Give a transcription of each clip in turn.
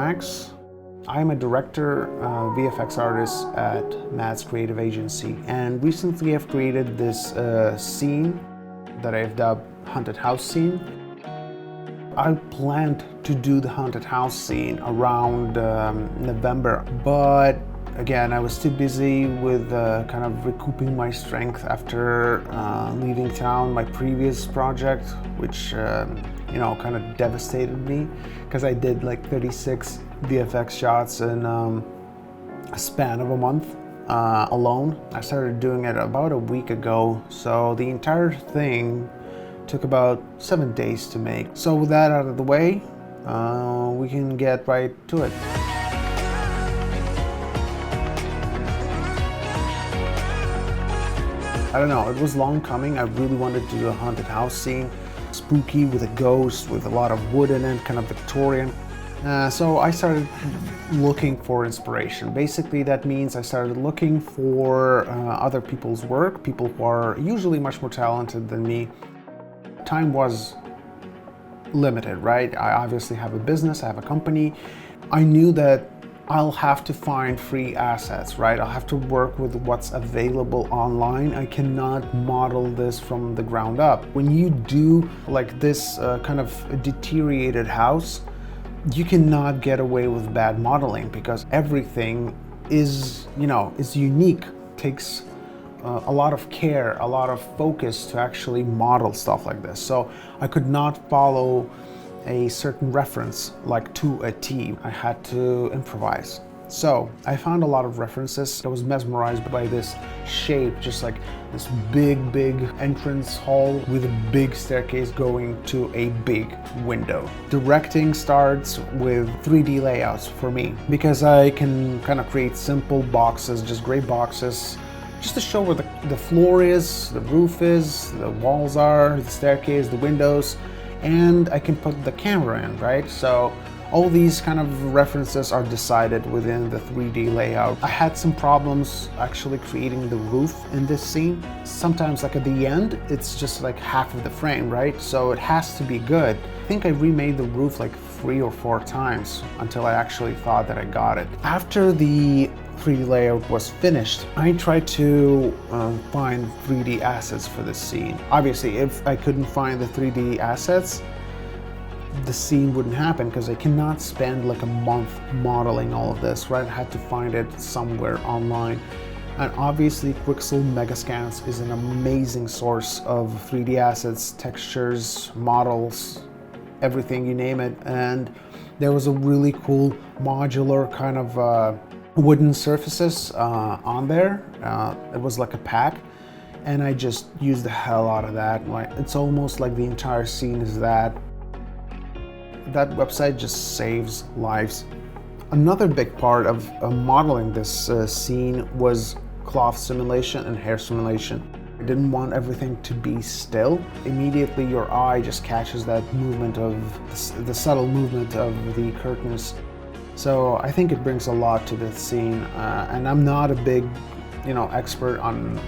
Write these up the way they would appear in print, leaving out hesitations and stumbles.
Max. I'm a director, VFX artist at Matt's Creative Agency, and recently I've created this scene that I've dubbed Haunted House Scene. I planned to do the haunted house scene around November, but again, I was too busy with kind of recouping my strength after leaving town, my previous project, which kind of devastated me because I did like 36 VFX shots in a span of a month alone. I started doing it about a week ago, so the entire thing took about 7 days to make. So with that out of the way, we can get right to it. I don't know, it was long coming. I really wanted to do a haunted house scene, spooky with a ghost, with a lot of wood in it, kind of Victorian. So I started looking for inspiration. Basically, that means I started looking for other people's work, people who are usually much more talented than me. Time was limited, right? I obviously have a business, I have a company. I knew that I'll have to find free assets, right? I'll have to work with what's available online. I cannot model this from the ground up. When you do like this kind of deteriorated house, you cannot get away with bad modeling because everything is unique. It takes a lot of care, a lot of focus to actually model stuff like this. So I could not follow a certain reference like to a T. I had to improvise. So I found a lot of references. I was mesmerized by this shape, just like this big entrance hall with a big staircase going to a big window. Directing starts with 3D layouts for me because I can kind of create simple boxes, just gray boxes, just to show where the floor is, the roof is, the walls are, the staircase, the windows, and I can put the camera in, right? So all these kind of references are decided within the 3D layout. I had some problems actually creating the roof in this scene. Sometimes like at the end, it's just like half of the frame, right? So it has to be good. I think I remade the roof like 3 or 4 times until I actually thought that I got it. After the 3D layout was finished, I tried to find 3D assets for this scene. Obviously, if I couldn't find the 3D assets, the scene wouldn't happen because I cannot spend like a month modeling all of this, right? I had to find it somewhere online. And obviously Quixel Megascans is an amazing source of 3D assets, textures, models, everything, you name it. And there was a really cool modular kind of wooden surfaces on there. It was like a pack, and I just used the hell out of that. Like, it's almost like the entire scene is that. That website just saves lives. Another big part of modeling this scene was cloth simulation and hair simulation. I didn't want everything to be still. Immediately your eye just catches that movement of the subtle movement of the curtains. So I think it brings a lot to this scene, and I'm not a big, expert on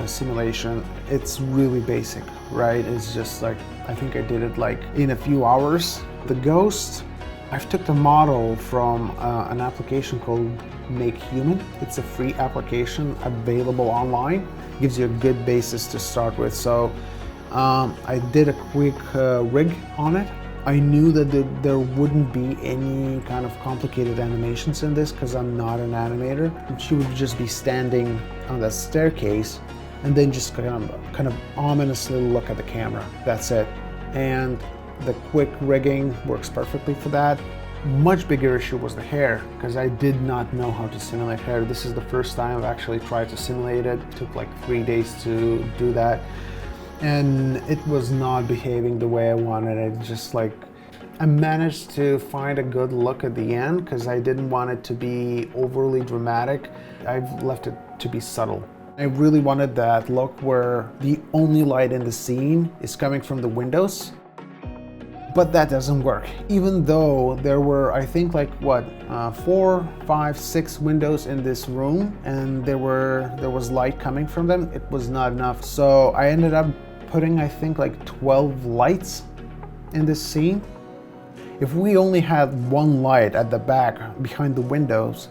simulation. It's really basic, right? It's just like, I think I did it like in a few hours. The ghost, I've took the model from an application called Make Human. It's a free application available online. Gives you a good basis to start with. So I did a quick rig on it. I knew that there wouldn't be any kind of complicated animations in this because I'm not an animator. She would just be standing on that staircase and then just kind of ominously look at the camera. That's it. And the quick rigging works perfectly for that. Much bigger issue was the hair because I did not know how to simulate hair. This is the first time I've actually tried to simulate it. It took like 3 days to do that. And it was not behaving the way I wanted it. Just like, I managed to find a good look at the end because I didn't want it to be overly dramatic. I've left it to be subtle. I really wanted that look where the only light in the scene is coming from the windows. But that doesn't work. Even though there were, I think, like 4, 5, 6 windows in this room, and there was light coming from them, it was not enough. So I ended up putting, I think, like 12 lights in this scene. If we only had one light at the back behind the windows,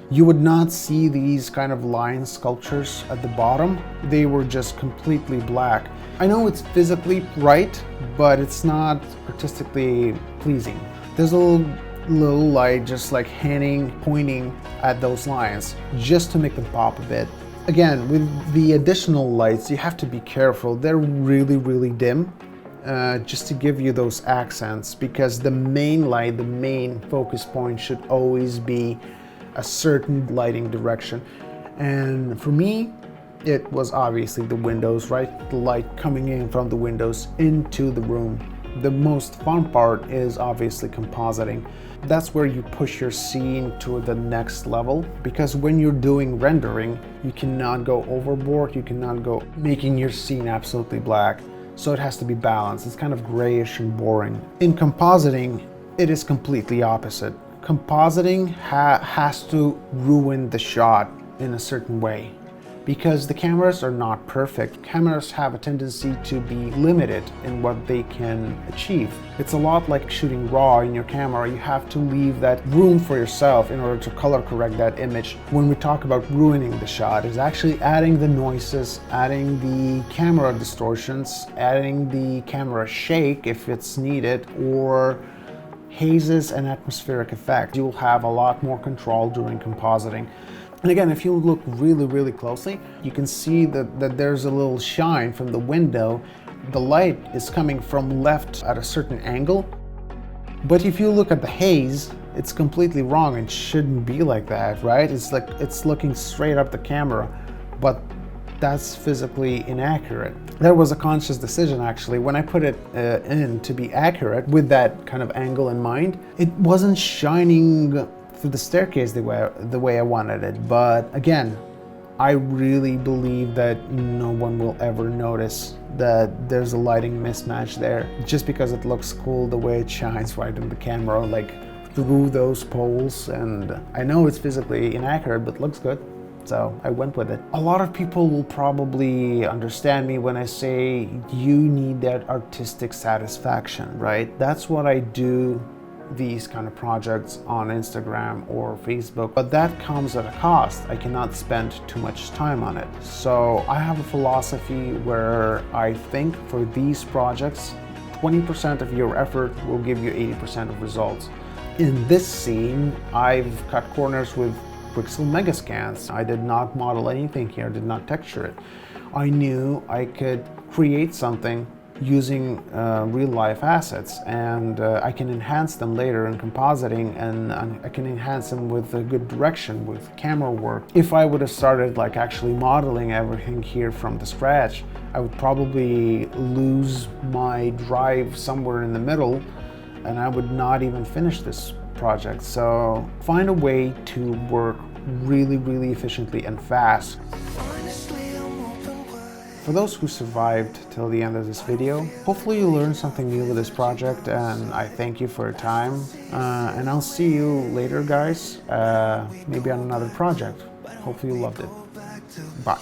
you would not see these kind of line sculptures at the bottom. They were just completely black. I know it's physically right, but it's not artistically pleasing. There's a little light just like pointing at those lines just to make them pop a bit. Again, with the additional lights, you have to be careful. They're really dim, just to give you those accents, because the main light, the main focus point should always be a certain lighting direction. And for me, it was obviously the windows, right? The light coming in from the windows into the room. The most fun part is obviously compositing. That's where you push your scene to the next level, because when you're doing rendering, you cannot go overboard, you cannot go making your scene absolutely black. So it has to be balanced. It's kind of grayish and boring. In compositing, it is completely opposite. Compositing has to ruin the shot in a certain way, because the cameras are not perfect. Cameras have a tendency to be limited in what they can achieve. It's a lot like shooting RAW in your camera. You have to leave that room for yourself in order to color correct that image. When we talk about ruining the shot, it's actually adding the noises, adding the camera distortions, adding the camera shake if it's needed, or hazes and atmospheric effects. You'll have a lot more control during compositing. And again, if you look really closely, you can see that there's a little shine from the window. The light is coming from left at a certain angle. But if you look at the haze, it's completely wrong. It shouldn't be like that, right? It's like it's looking straight up the camera, but that's physically inaccurate. That was a conscious decision, actually. When I put it in to be accurate with that kind of angle in mind, it wasn't shining through the staircase the way I wanted it. But again, I really believe that no one will ever notice that there's a lighting mismatch there, just because it looks cool the way it shines right in the camera, like through those poles. And I know it's physically inaccurate, but looks good. So I went with it. A lot of people will probably understand me when I say you need that artistic satisfaction, right? That's what I do these kind of projects on Instagram or Facebook, but that comes at a cost. I cannot spend too much time on it. So I have a philosophy where I think for these projects, 20% of your effort will give you 80% of results. In this scene, I've cut corners with Pixel Megascans. I did not model anything here, did not texture it. I knew I could create something using real-life assets, and I can enhance them later in compositing, and I can enhance them with a good direction, with camera work. If I would have started like actually modeling everything here from the scratch, I would probably lose my drive somewhere in the middle, and I would not even finish this project. So find a way to work really efficiently and fast. For those who survived till the end of this video, hopefully you learned something new with this project, and I thank you for your time. And I'll see you later, guys, maybe on another project. Hopefully you loved it. Bye.